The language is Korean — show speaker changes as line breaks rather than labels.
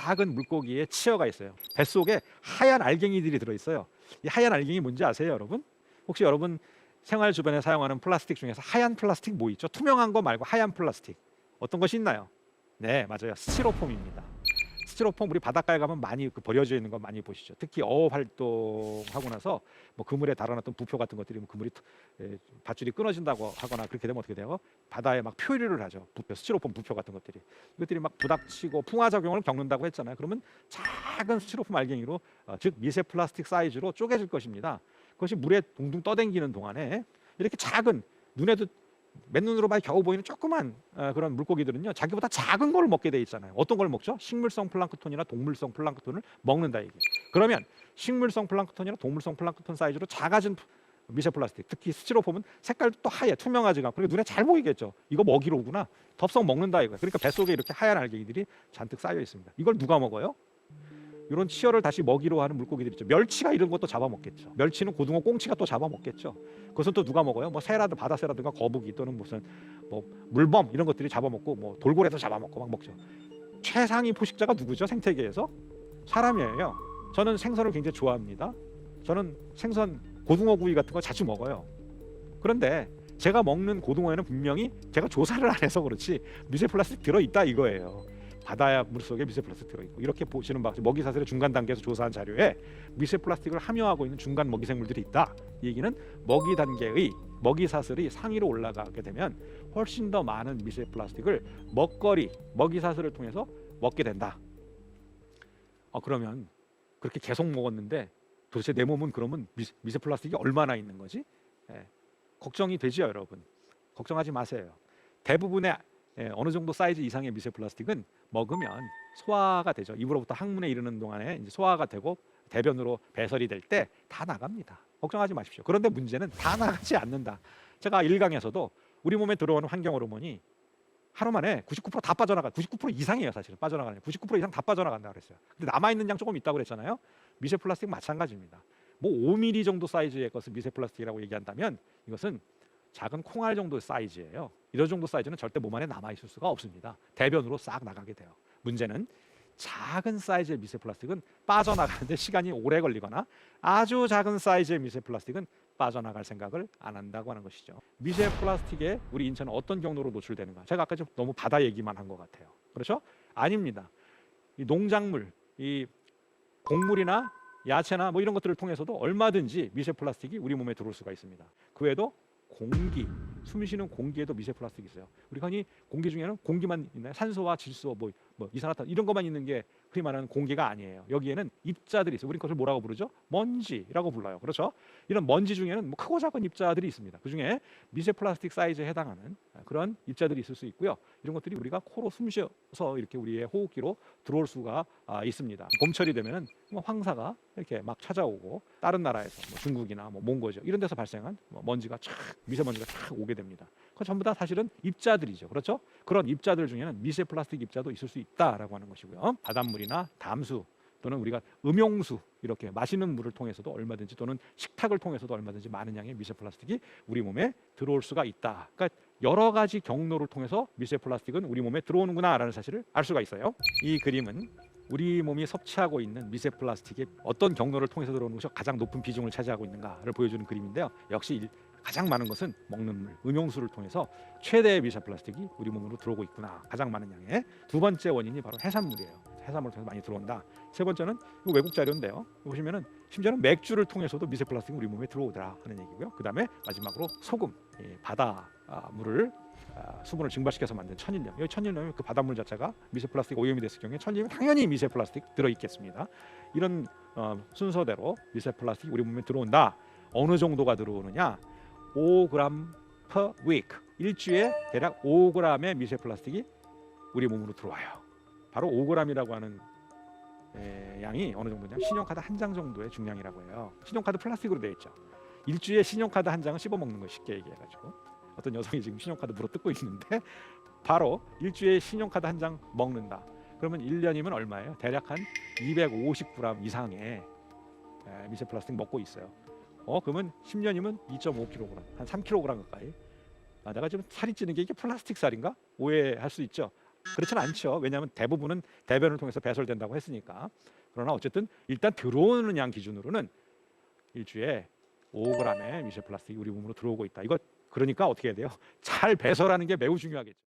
작은 물고기의 치어가 있어요. 뱃속에 하얀 알갱이들이 들어있어요. 이 하얀 알갱이 뭔지 아세요, 여러분? 혹시 여러분 생활 주변에 사용하는 플라스틱 중에서 하얀 플라스틱 뭐 있죠? 투명한 거 말고 하얀 플라스틱 어떤 것이 있나요? 네, 맞아요. 스티로폼입니다. 스티로폼 우리 바닷가에 가면 많이 버려져 있는 거 많이 보시죠. 특히 어업 활동하고 나서 뭐 그물에 달아놨던 부표 같은 것들이 뭐 그물이 밧줄이 끊어진다고 하거나 그렇게 되면 어떻게 돼요? 바다에 막 표류를 하죠. 부표, 스티로폼 부표 같은 것들이 이것들이 막 부닥치고 풍화작용을 겪는다고 했잖아요. 그러면 작은 스티로폼 알갱이로 즉 미세 플라스틱 사이즈로 쪼개질 것입니다. 그것이 물에 둥둥 떠댕기는 동안에 이렇게 작은 눈에도 맨눈으로 봐야 겨우 보이는 조그만 그런 물고기들은요 자기보다 작은 걸 먹게 돼 있잖아요. 어떤 걸 먹죠? 식물성 플랑크톤이나 동물성 플랑크톤을 먹는다 이게. 그러면 식물성 플랑크톤이나 동물성 플랑크톤 사이즈로 작아진 미세 플라스틱, 특히 스티로폼은 색깔도 또 하얘 투명하지가 않고 눈에 잘 보이겠죠. 이거 먹이로 오구나. 덥석 먹는다 이거예요. 그러니까 뱃속에 이렇게 하얀 알갱이들이 잔뜩 쌓여 있습니다. 이걸 누가 먹어요? 이런 치어를 다시 먹이로 하는 물고기들 있죠. 멸치가 이런 것도 잡아먹겠죠. 멸치는 고등어 꽁치가 또 잡아먹겠죠. 그것은 또 누가 먹어요? 뭐 새라든 바다새라든가 거북이 또는 무슨 뭐 물범 이런 것들이 잡아먹고 뭐 돌고래도 잡아먹고 막 먹죠. 최상위 포식자가 누구죠? 생태계에서 사람이에요. 저는 생선을 굉장히 좋아합니다. 저는 생선 고등어 구이 같은 거 자주 먹어요. 그런데 제가 먹는 고등어에는 분명히 제가 조사를 안 해서 그렇지 미세 플라스틱 들어있다 이거예요. 바다 물속에 미세 플라스틱 들어있고 이렇게 보시는 바같이 먹이사슬의 중간 단계에서 조사한 자료에 미세 플라스틱을 함유하고 있는 중간 먹이생물들이 있다. 이 얘기는 먹이 단계의 먹이사슬이 상위로 올라가게 되면 훨씬 더 많은 미세 플라스틱을 먹거리, 먹이사슬을 통해서 먹게 된다. 그러면 그렇게 계속 먹었는데 도대체 내 몸은 그러면 미세 플라스틱이 얼마나 있는 거지? 걱정이 되죠, 여러분. 걱정하지 마세요. 대부분의 어느 정도 사이즈 이상의 미세 플라스틱은 먹으면 소화가 되죠. 입으로부터 항문에 이르는 동안에 이제 소화가 되고 대변으로 배설이 될 때 다 나갑니다. 걱정하지 마십시오. 그런데 문제는 다 나가지 않는다. 제가 1강에서도 우리 몸에 들어오는 환경 호르몬이 하루 만에 99%다 빠져나가. 99% 이상이에요, 사실은. 빠져나가는 99% 이상 다 빠져나간다 그랬어요. 근데 남아 있는 양 조금 있다고 그랬잖아요. 미세 플라스틱 마찬가지입니다. 뭐 5mm 정도 사이즈의 것을 미세 플라스틱이라고 얘기한다면 이것은 작은 콩알 정도의 사이즈예요. 이런 정도 사이즈는 절대 몸 안에 남아 있을 수가 없습니다. 대변으로 싹 나가게 돼요. 문제는 작은 사이즈의 미세 플라스틱은 빠져나가는데 시간이 오래 걸리거나 아주 작은 사이즈의 미세 플라스틱은 빠져나갈 생각을 안 한다고 하는 것이죠. 미세 플라스틱에 우리 인체는 어떤 경로로 노출되는가? 제가 아까 좀 너무 바다 얘기만 한 것 같아요. 그렇죠? 아닙니다. 이 농작물, 이 곡물이나 야채나 뭐 이런 것들을 통해서도 얼마든지 미세 플라스틱이 우리 몸에 들어올 수가 있습니다. 그 외에도 공기, 숨쉬는 공기에도 미세 플라스틱이 있어요. 우리가 흔히 공기 중에는 공기만 있나요? 산소와 질소, 뭐 이산화탄 이런 것만 있는 게 흔히 말하는 공기가 아니에요. 여기에는 입자들이 있어요. 우리 그것을 뭐라고 부르죠? 먼지라고 불러요. 그렇죠? 이런 먼지 중에는 뭐 크고 작은 입자들이 있습니다. 그 중에 미세 플라스틱 사이즈에 해당하는 그런 입자들이 있을 수 있고요. 이런 것들이 우리가 코로 숨쉬어서 이렇게 우리의 호흡기로 들어올 수가 있습니다. 봄철이 되면은 뭐 황사가 이렇게 막 찾아오고 다른 나라에서 뭐 중국이나 뭐 몽고죠 이런 데서 발생한 먼지가 미세먼지가 쫙 오게 됩니다. 그건 전부 다 사실은 입자들이죠. 그렇죠? 그런 입자들 중에는 미세 플라스틱 입자도 있을 수 있다라고 하는 것이고요. 바닷물이나 담수 또는 우리가 음용수 이렇게 마시는 물을 통해서도 얼마든지 또는 식탁을 통해서도 얼마든지 많은 양의 미세 플라스틱이 우리 몸에 들어올 수가 있다. 그러니까 여러 가지 경로를 통해서 미세 플라스틱은 우리 몸에 들어오는구나라는 사실을 알 수가 있어요. 이 그림은 우리 몸이 섭취하고 있는 미세 플라스틱이 어떤 경로를 통해서 들어오는 것이 가장 높은 비중을 차지하고 있는가를 보여주는 그림인데요. 역시 가장 많은 것은 먹는 물, 음용수를 통해서 최대의 미세 플라스틱이 우리 몸으로 들어오고 있구나. 가장 많은 양의. 두 번째 원인이 바로 해산물이에요. 해산물을 통해서 많이 들어온다. 세 번째는 이거 외국 자료인데요. 보시면은 심지어는 맥주를 통해서도 미세 플라스틱이 우리 몸에 들어오더라 하는 얘기고요. 그 다음에 마지막으로 소금, 바다 물을 수분을 증발시켜서 만든 천일염. 여기 천일염이 그 바닷물 자체가 미세 플라스틱 오염이 됐을 경우에 천일염이 당연히 미세 플라스틱 들어있겠습니다. 이런 순서대로 미세 플라스틱이 우리 몸에 들어온다. 어느 정도가 들어오느냐? 5g per week. 일주에 대략 5g의 미세 플라스틱이 우리 몸으로 들어와요. 바로 5g이라고 하는 양이 어느 정도냐? 신용카드 한 장 정도의 중량이라고 해요. 신용카드 플라스틱으로 되어 있죠. 일주에 신용카드 한 장을 씹어 먹는 거 쉽게 얘기해가지고 어떤 여성이 지금 신용카드 물어 뜯고 있는데 바로 일주에 신용카드 한 장 먹는다. 그러면 1년이면 얼마예요? 대략 한 250g 이상의 미세 플라스틱 먹고 있어요. 그러면 10년이면 2.5kg, 한 3kg 가까이. 내가 지금 살이 찌는 게 이게 플라스틱 살인가? 오해할 수 있죠. 그렇진 않죠. 왜냐하면 대부분은 대변을 통해서 배설된다고 했으니까. 그러나 어쨌든 일단 들어오는 양 기준으로는 일주에 5g의 미세 플라스틱이 우리 몸으로 들어오고 있다. 이거 그러니까 어떻게 해야 돼요? 잘 배설하는 게 매우 중요하겠죠.